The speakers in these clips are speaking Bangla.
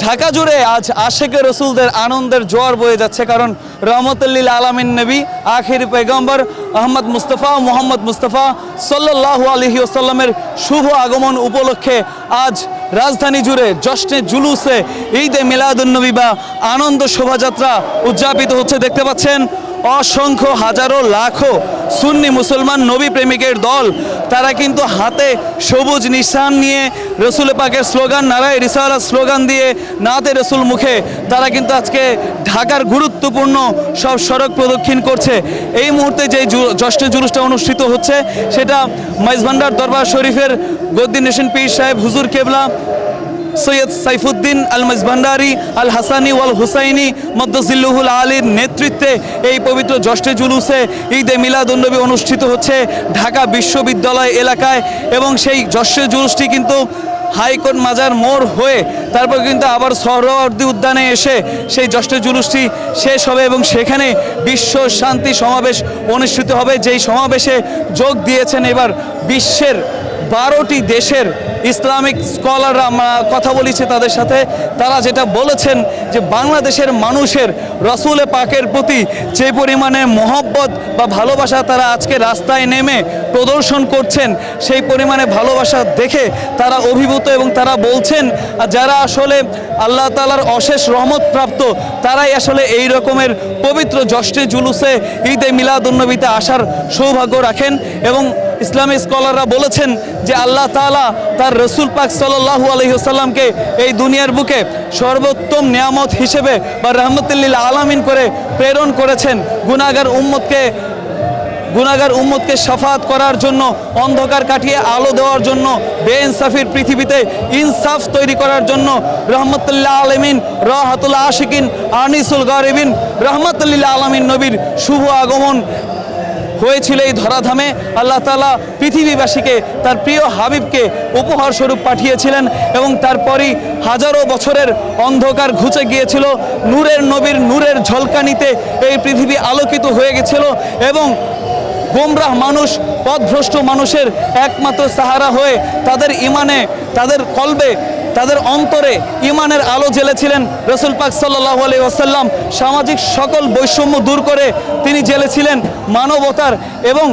ঢাকা জুড়ে আজ আশেকে রসুলদের আনন্দের জোয়ার বয়ে যাচ্ছে, কারণ রহমতুল্লিল আলামিন নবী আখির পয়গম্বর মোহাম্মদ মুস্তাফা সাল্লাল্লাহু আলাইহি ওয়াসাল্লামের শুভ আগমন উপলক্ষে আজ রাজধানী জুড়ে জশ্নে জুলুসে ঈদে মিলাদুন্নবী বা আনন্দ শোভাযাত্রা উদযাপিত হচ্ছে। দেখতে পাচ্ছেন অসংখ্য হাজারো লাখো সুন্নি মুসলমান নবী প্রেমিকের দল, তারা কিন্তু হাতে সবুজ নিশান নিয়ে রসুল পাকের স্লোগান নারায়ে রিসালাত স্লোগান দিয়ে নাতে রসুল মুখে তারা কিন্তু আজকে ঢাকার গুরুত্বপূর্ণ সব সড়ক প্রদক্ষিণ করছে। এই মুহূর্তে যে জশ্নে জুলুসটা অনুষ্ঠিত হচ্ছে সেটা মাইজভান্ডার দরবার শরীফের গদ্দিন নেশন পীর সাহেব হুজুর কেবলা সৈয়দ সাইফুদ্দিন আল মাইজভান্ডারি আল হাসানি ওয়াল হুসাইনি মদ্দজিল্লুহুল আলীর নেতৃত্বে এই পবিত্র জশ্নে জুলুসে ঈদে মিলাদুন্নবী অনুষ্ঠিত হচ্ছে ঢাকা বিশ্ববিদ্যালয় এলাকায়। এবং সেই জশ্নে জুলুসটি কিন্তু হাইকোর্ট মাজার মোড় হয়ে তারপর কিন্তু আবার সোহরাওয়ার্দী উদ্যানে এসে সেই জশ্নে জুলুসটি শেষ হবে এবং সেখানে বিশ্ব শান্তি সমাবেশ অনুষ্ঠিত হবে। যেই সমাবেশে যোগ দিয়েছেন এবার বিশ্বের 12টি দেশের ইসলামিক স্কলাররা। কথা বলেছি তাদের সাথে, তারা যেটা বলেছেন যে বাংলাদেশের মানুষের রসুলে পাকের প্রতি যে পরিমাণে মহব্বত বা ভালোবাসা তারা আজকে রাস্তায় নেমে প্রদর্শন করছেন, সেই পরিমাণে ভালোবাসা দেখে তারা অভিভূত এবং তারা বলছেন যারা আসলে আল্লাহ তাআলার অশেষ রহমত প্রাপ্ত তারাই আসলে এই রকমের পবিত্র জশ্নে জুলুসে ঈদে মিলাদুন্নবীতে আসার সৌভাগ্য রাখেন। এবং ইসলামী স্কলাররা বলেছেন যে আল্লাহ তাআলা তার রসুল পাক সাল্লাল্লাহু আলাইহি ওয়াসাল্লামকে এই দুনিয়ার বুকে সর্বোত্তম নিয়ামত হিসেবে বা রহমতুল্লিল আলামিন করে প্রেরণ করেছেন গুনাহগার উম্মতকে শাফাআত করার জন্য, অন্ধকার কাটিয়ে আলো দেওয়ার জন্য, বেইনসাফির পৃথিবীতে ইনসাফ তৈরি করার জন্য। রহমতুল্লাহ আলামিন রাহাতুল আশিকিন আনিসুল গারিবিন রহমতুল্লাহ আলামিন নবীর শুভ আগমন হয়েছিল এই ধরাধামে। আল্লাহ তাআলা পৃথিবীবাসীকে তার প্রিয় হাবিবকে উপহার স্বরূপ পাঠিয়েছিলেন এবং তারপরই হাজারো বছরের অন্ধকার ঘুচে গিয়েছিল। নূরের নবীর নূরের ঝলকানিতে এই পৃথিবী আলোকিত হয়ে গেছিল এবং গোমরাহ মানুষ, পথভ্রষ্ট মানুষের একমাত্র সাহারা হয়ে তাদের ইমানে, তাদের কলবে, তাদের অন্তরে ইমানের আলো জ্বেলেছিলেন রসুল পাক সাল্লাল্লাহু আলাইহি ওয়াসাল্লাম। সামাজিক সকল বৈষম্য দূর করে তিনি জ্বেলেছিলেন মানবতার এবং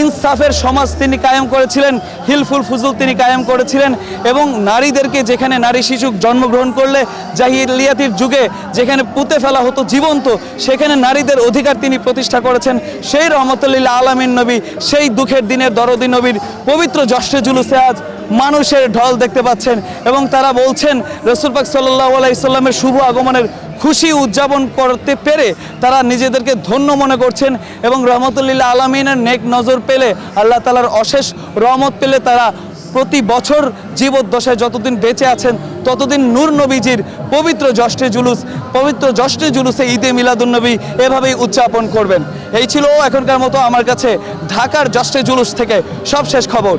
ইনসাফের সমাজ তিনি কায়েম করেছিলেন। হিলফুল ফুজুল তিনি কায়েম করেছিলেন এবং নারীদেরকে, যেখানে নারী শিশু জন্মগ্রহণ করলে জাহিলিয়াতির যুগে যেখানে পুঁতে ফেলা হতো জীবন্ত, সেখানে নারীদের অধিকার তিনি প্রতিষ্ঠা করেছেন। সেই রহমতুল্লিল আলামিন নবী, সেই দুঃখের দিনের দরদি নবীর পবিত্র জশ্নে জুলুসে আজ মানুষের ঢল দেখতে পাচ্ছেন এবং তারা বলছেন রসুল পাক সাল্লাল্লাহু আলাইহি ওয়াসাল্লামের শুভ আগমনের খুশি উদযাপন করতে পেরে তারা নিজেদেরকে ধন্য মনে করছেন এবং রহমতুল্লিল আলামিনের নেক নজর পেলে, আল্লাহ তাআলার অশেষ রহমত পেলে তারা প্রতি বছর জীবদ্দশায় যতদিন বেঁচে আছেন ততদিন নূর নবীজির পবিত্র জশ্নে জুলুসে ঈদে মিলাদুন্নবী এভাবেই উদযাপন করবেন। এই ছিল এখনকার মতো আমার কাছে ঢাকার জশ্নে জুলুস থেকে সবশেষ খবর।